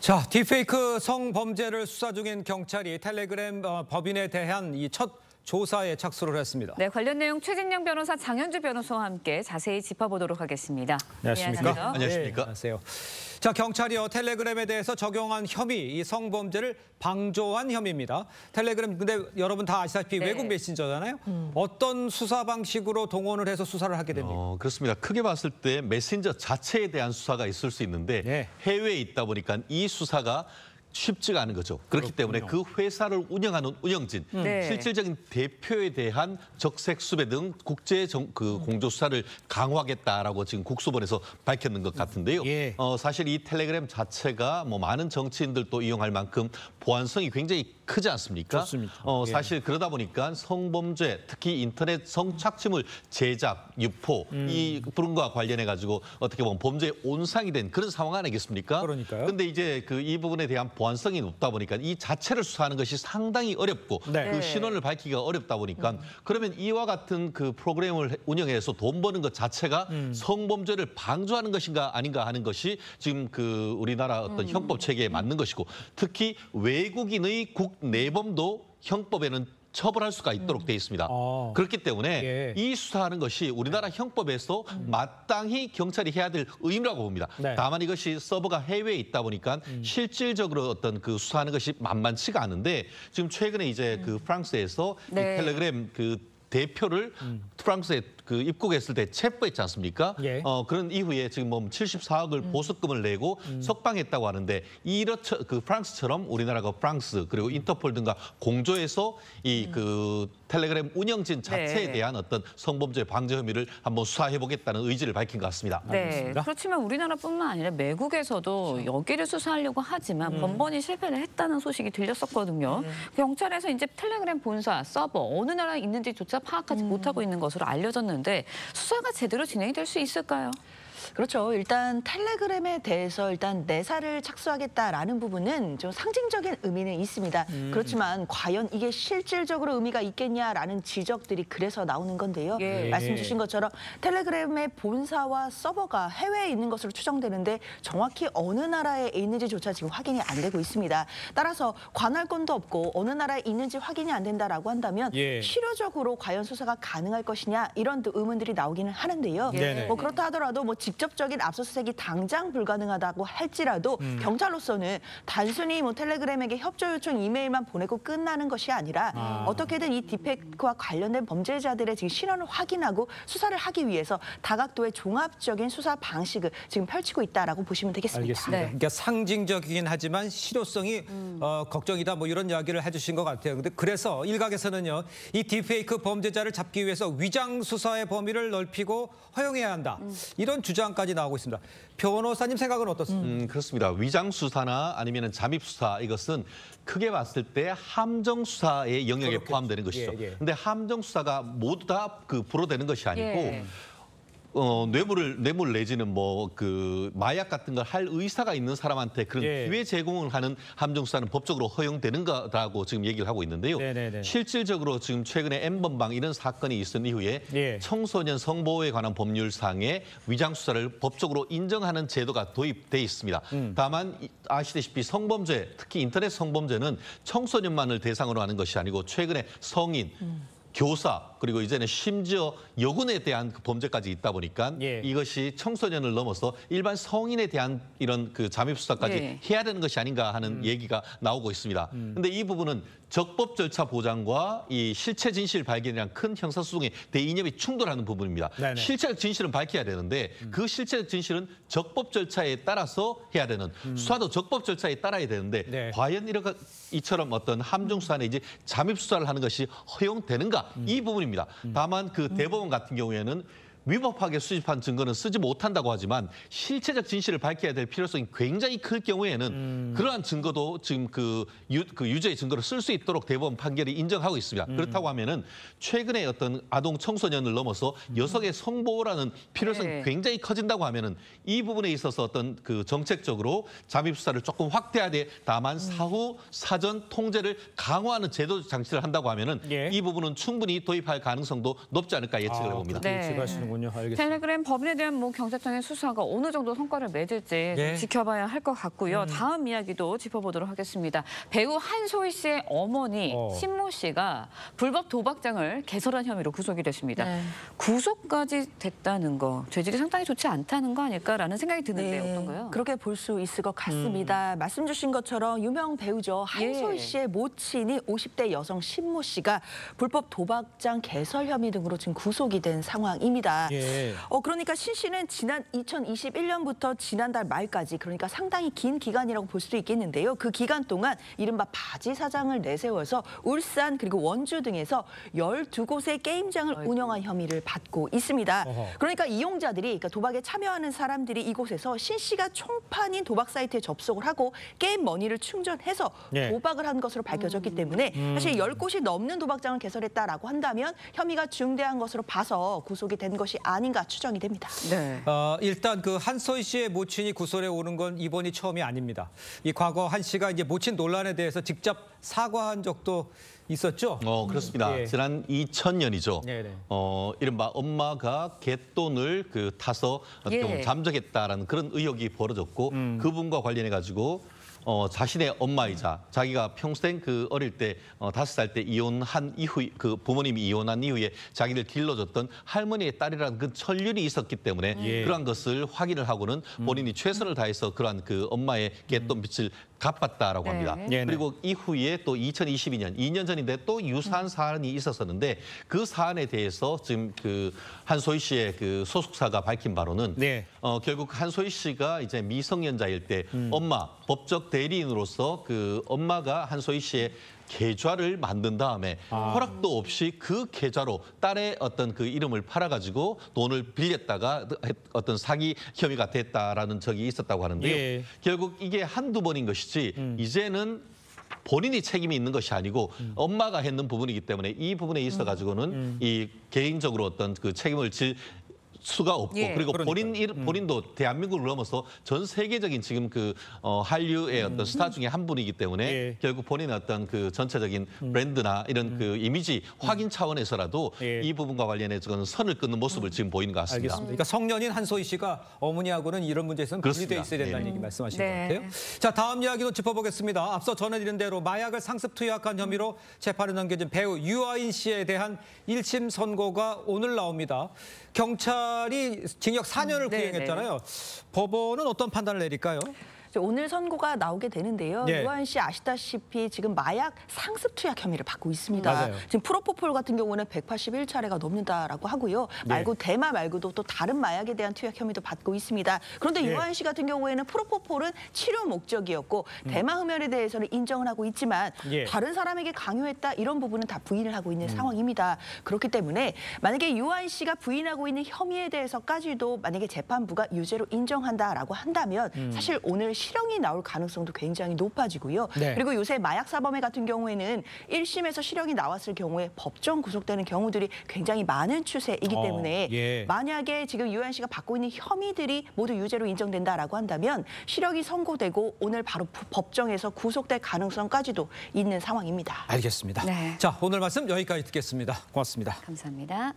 자, 딥페이크 성범죄를 수사 중인 경찰이 텔레그램 법인에 대한 이 첫 조사에 착수를 했습니다. 네, 관련 내용 최진영 변호사, 장현주 변호사와 함께 자세히 짚어보도록 하겠습니다. 안녕하십니까? 안녕하십니까? 네, 안녕하세요. 자, 경찰이요 텔레그램에 대해서 적용한 혐의, 이 성범죄를 방조한 혐의입니다. 텔레그램 근데 여러분 다 아시다시피 네. 외국 메신저잖아요. 어떤 수사 방식으로 동원을 해서 수사를 하게 됩니까? 그렇습니다. 크게 봤을 때 메신저 자체에 대한 수사가 있을 수 있는데 네. 해외에 있다 보니까 이 수사가 쉽지가 않은 거죠. 그렇기 때문에 그 회사를 운영하는 운영진, 네. 실질적인 대표에 대한 적색 수배 등 국제 공조 수사를 강화하겠다라고 지금 국수본에서 밝혔는 것 같은데요. 예. 사실 이 텔레그램 자체가 뭐 많은 정치인들도 이용할 만큼 보안성이 굉장히 크지 않습니까? 좋습니다. 예. 사실 그러다 보니까 성범죄, 특히 인터넷 성착취물 제작, 유포 이 부분과 관련해 가지고 어떻게 보면 범죄의 온상이 된 그런 상황 아니겠습니까? 그러니까요. 근데 이제 이 부분에 대한 보안성이 높다 보니까 이 자체를 수사하는 것이 상당히 어렵고 네. 그 신원을 밝히기가 어렵다 보니까 그러면 이와 같은 그 프로그램을 운영해서 돈 버는 것 자체가 성범죄를 방조하는 것인가 아닌가 하는 것이 지금 그 우리나라 어떤 형법 체계에 맞는 것이고 특히 외국인의 국내범도 형법에는 처벌할 수가 있도록 돼 있습니다. 그렇기 때문에 예. 이 수사하는 것이 우리나라 형법에서 마땅히 경찰이 해야 될 의무라고 봅니다. 네. 다만 이것이 서버가 해외에 있다 보니까 실질적으로 어떤 그 수사하는 것이 만만치가 않은데 지금 최근에 이제 그 프랑스에서 네. 이 텔레그램 그 대표를 프랑스에 그 입국했을 때 체포했지 않습니까? 예. 그런 이후에 지금 뭐 74억을 보석금을 내고 석방했다고 하는데 그 프랑스처럼 우리나라가 프랑스 그리고 인터폴 등과 공조해서 이 그 텔레그램 운영진 자체에 네. 대한 어떤 성범죄 방지 혐의를 한번 수사해보겠다는 의지를 밝힌 것 같습니다. 네, 알겠습니다. 그렇지만 우리나라뿐만 아니라 외국에서도 여기를 수사하려고 하지만 번번이 실패를 했다는 소식이 들렸었거든요. 경찰에서 이제 텔레그램 본사, 서버 어느 나라에 있는지조차 파악하지 못하고 있는 것으로 알려졌는데 수사가 제대로 진행이 될 수 있을까요? 그렇죠. 일단 텔레그램에 대해서 일단 내사를 착수하겠다라는 부분은 좀 상징적인 의미는 있습니다. 그렇지만 과연 이게 실질적으로 의미가 있겠냐라는 지적들이 그래서 나오는 건데요. 예. 말씀 주신 것처럼 텔레그램의 본사와 서버가 해외에 있는 것으로 추정되는데 정확히 어느 나라에 있는지조차 지금 확인이 안 되고 있습니다. 따라서 관할 건도 없고 어느 나라에 있는지 확인이 안 된다라고 한다면 예. 실효적으로 과연 수사가 가능할 것이냐 이런 또 의문들이 나오기는 하는데요. 네네. 뭐 그렇다 하더라도 뭐 직접적인 압수수색이 당장 불가능하다고 할지라도 경찰로서는 단순히 뭐 텔레그램에게 협조 요청 이메일만 보내고 끝나는 것이 아니라 어떻게든 이 딥페이크와 관련된 범죄자들의 지금 신원을 확인하고 수사를 하기 위해서 다각도의 종합적인 수사 방식을 지금 펼치고 있다라고 보시면 되겠습니다. 알겠습니다. 네. 그러니까 상징적이긴 하지만 실효성이 걱정이다 뭐 이런 이야기를 해주신 것 같아요. 근데 그래서 일각에서는요, 이 딥페이크 범죄자를 잡기 위해서 위장 수사의 범위를 넓히고 허용해야 한다. 이런 주장까지 나오고 있습니다. 변호사님 생각은 어떻습니까? 그렇습니다. 위장 수사나 아니면 잠입 수사 이것은 크게 봤을 때 함정 수사의 영역에 그렇겠죠. 포함되는 것이죠. 예, 예. 근데 함정 수사가 모두 다 그 불어되는 것이 아니고 예. 뇌물 내지는 뭐 그 마약 같은 걸 할 의사가 있는 사람한테 그런 예. 기회 제공을 하는 함정 수사는 법적으로 허용되는 거라고 지금 얘기를 하고 있는데요. 네네네. 실질적으로 지금 최근에 N번방 이런 사건이 있은 이후에 예. 청소년 성보호에 관한 법률상의 위장 수사를 법적으로 인정하는 제도가 도입돼 있습니다. 다만 아시다시피 성범죄, 특히 인터넷 성범죄는 청소년만을 대상으로 하는 것이 아니고 최근에 성인, 교사 그리고 이제는 심지어 여군에 대한 그 범죄까지 있다 보니까 예. 이것이 청소년을 넘어서 일반 성인에 대한 이런 그 잠입 수사까지 예. 해야 되는 것이 아닌가 하는 얘기가 나오고 있습니다. 근데 이 부분은 적법 절차 보장과 이 실체 진실 발견이랑 큰 형사소송의 대이념이 충돌하는 부분입니다. 네네. 실체 진실은 밝혀야 되는데 그 실체 진실은 적법 절차에 따라서 해야 되는 수사도 적법 절차에 따라야 되는데 네. 과연 이처럼 어떤 함정 수사 내지 잠입 수사를 하는 것이 허용되는가 이 부분입니다. 다만 그 대법원 같은 경우에는 위법하게 수집한 증거는 쓰지 못한다고 하지만 실체적 진실을 밝혀야 될 필요성이 굉장히 클 경우에는 그러한 증거도 지금 그 유죄의 증거로 쓸 수 있도록 대법원 판결이 인정하고 있습니다. 그렇다고 하면은 최근에 어떤 아동 청소년을 넘어서 여성의 성보호라는 필요성이 네. 굉장히 커진다고 하면은 이 부분에 있어서 어떤 그 정책적으로 잠입 수사를 조금 확대해야 돼. 다만 사후 사전 통제를 강화하는 제도 장치를 한다고 하면은 예. 이 부분은 충분히 도입할 가능성도 높지 않을까 예측을 해봅니다. 네. 예측하시는군요. 그렇군요. 알겠습니다. 텔레그램 법인에 대한 경찰청의 수사가 어느 정도 성과를 맺을지 좀 지켜봐야 할 것 같고요. 다음 이야기도 짚어보도록 하겠습니다. 배우 한소희 씨의 어머니 신모 씨가 불법 도박장을 개설한 혐의로 구속이 됐습니다. 네. 구속까지 됐다는 거, 죄질이 상당히 좋지 않다는 거 아닐까라는 생각이 드는데 어떤가요? 그렇게 볼 수 있을 것 같습니다. 말씀 주신 것처럼 유명 배우죠. 한소희 씨의 모친이 50대 여성 신모 씨가 불법 도박장 개설 혐의 등으로 지금 구속이 된 상황입니다. 그러니까 신 씨는 지난 2021년부터 지난달 말까지, 그러니까 상당히 긴 기간이라고 볼 수 있겠는데요. 그 기간 동안 이른바 바지 사장을 내세워서 울산 그리고 원주 등에서 12곳의 게임장을 운영한 혐의를 받고 있습니다. 그러니까 이용자들이, 그러니까 도박에 참여하는 사람들이 이곳에서 신 씨가 총판인 도박 사이트에 접속을 하고 게임 머니를 충전해서 도박을 한 것으로 밝혀졌기 때문에 사실 10곳이 넘는 도박장을 개설했다라고 한다면 혐의가 중대한 것으로 봐서 구속이 된 것이 아닌가 추정이 됩니다. 네. 일단 그 한소희 씨의 모친이 구설에 오른 건 이번이 처음이 아닙니다. 이 과거 한 씨가 이제 모친 논란에 대해서 직접 사과한 적도 있었죠? 그렇습니다. 지난 2000년이죠. 이른바 엄마가 갯돈을 타서 잠적했다라는 그런 의혹이 벌어졌고 그분과 관련해 가지고 자신의 엄마이자 자기가 평생 어릴 때 5살 때 이혼한 이후 부모님이 이혼한 이후에 자기를 길러줬던 할머니의 딸이라는 그 천륜이 있었기 때문에 그러한 것을 확인을 하고는 본인이 최선을 다해서 그러한 엄마의 갯돈 빚을 갚았다라고 합니다. 그리고 이후에 또 2022년, 2년 전인데 또 유사한 사안이 있었었는데 그 사안에 대해서 지금 한소희 씨의 소속사가 밝힌 바로는 결국 한소희 씨가 이제 미성년자일 때 엄마, 법적 대리인으로서 엄마가 한소희 씨의 계좌를 만든 다음에 허락도 없이 그 계좌로 딸의 어떤 이름을 팔아가지고 돈을 빌렸다가 어떤 사기 혐의가 됐다라는 적이 있었다고 하는데요. 결국 이게 한두 번인 것이지 이제는 본인이 책임이 있는 것이 아니고 엄마가 했는 부분이기 때문에 이 부분에 있어가지고는 이 개인적으로 어떤 책임을 질 수가 없고 그리고 본인도 대한민국을 넘어서 전 세계적인 지금 한류의 어떤 스타 중에 한 분이기 때문에 결국 본인의 어떤 전체적인 브랜드나 이런 이미지 확인 차원에서라도 이 부분과 관련해서 선을 끊는 모습을 지금 보이는 것 같습니다. 알겠습니다. 그러니까 성년인 한소희 씨가 어머니하고는 이런 문제에서는 분리돼 있어야 된다는 얘기 말씀하신 것 같아요. 자, 다음 이야기도 짚어보겠습니다. 앞서 전해드린 대로 마약을 상습 투약한 혐의로 재판에 넘겨진 배우 유아인 씨에 대한 1심 선고가 오늘 나옵니다. 경찰이 징역 4년을 구형했잖아요. 법원은 어떤 판단을 내릴까요? 오늘 선고가 나오게 되는데요. 유아인 씨 아시다시피 지금 마약 상습 투약 혐의를 받고 있습니다. 맞아요. 지금 프로포폴 같은 경우는 181차례가 넘는다라고 하고요. 대마 말고도 또 다른 마약에 대한 투약 혐의도 받고 있습니다. 그런데 유아인 씨 같은 경우에는 프로포폴은 치료 목적이었고 대마 흡연에 대해서는 인정을 하고 있지만 다른 사람에게 강요했다 이런 부분은 다 부인을 하고 있는 상황입니다. 그렇기 때문에 만약에 유아인 씨가 부인하고 있는 혐의에 대해서까지도 만약에 재판부가 유죄로 인정한다라고 한다면 사실 오늘 실형이 나올 가능성도 굉장히 높아지고요. 그리고 요새 마약 사범회 같은 경우에는 1심에서 실형이 나왔을 경우에 법정 구속되는 경우들이 굉장히 많은 추세이기 때문에 만약에 지금 유아인 씨가 받고 있는 혐의들이 모두 유죄로 인정된다라고 한다면 실형이 선고되고 오늘 바로 법정에서 구속될 가능성까지도 있는 상황입니다. 알겠습니다. 자, 오늘 말씀 여기까지 듣겠습니다. 고맙습니다. 감사합니다.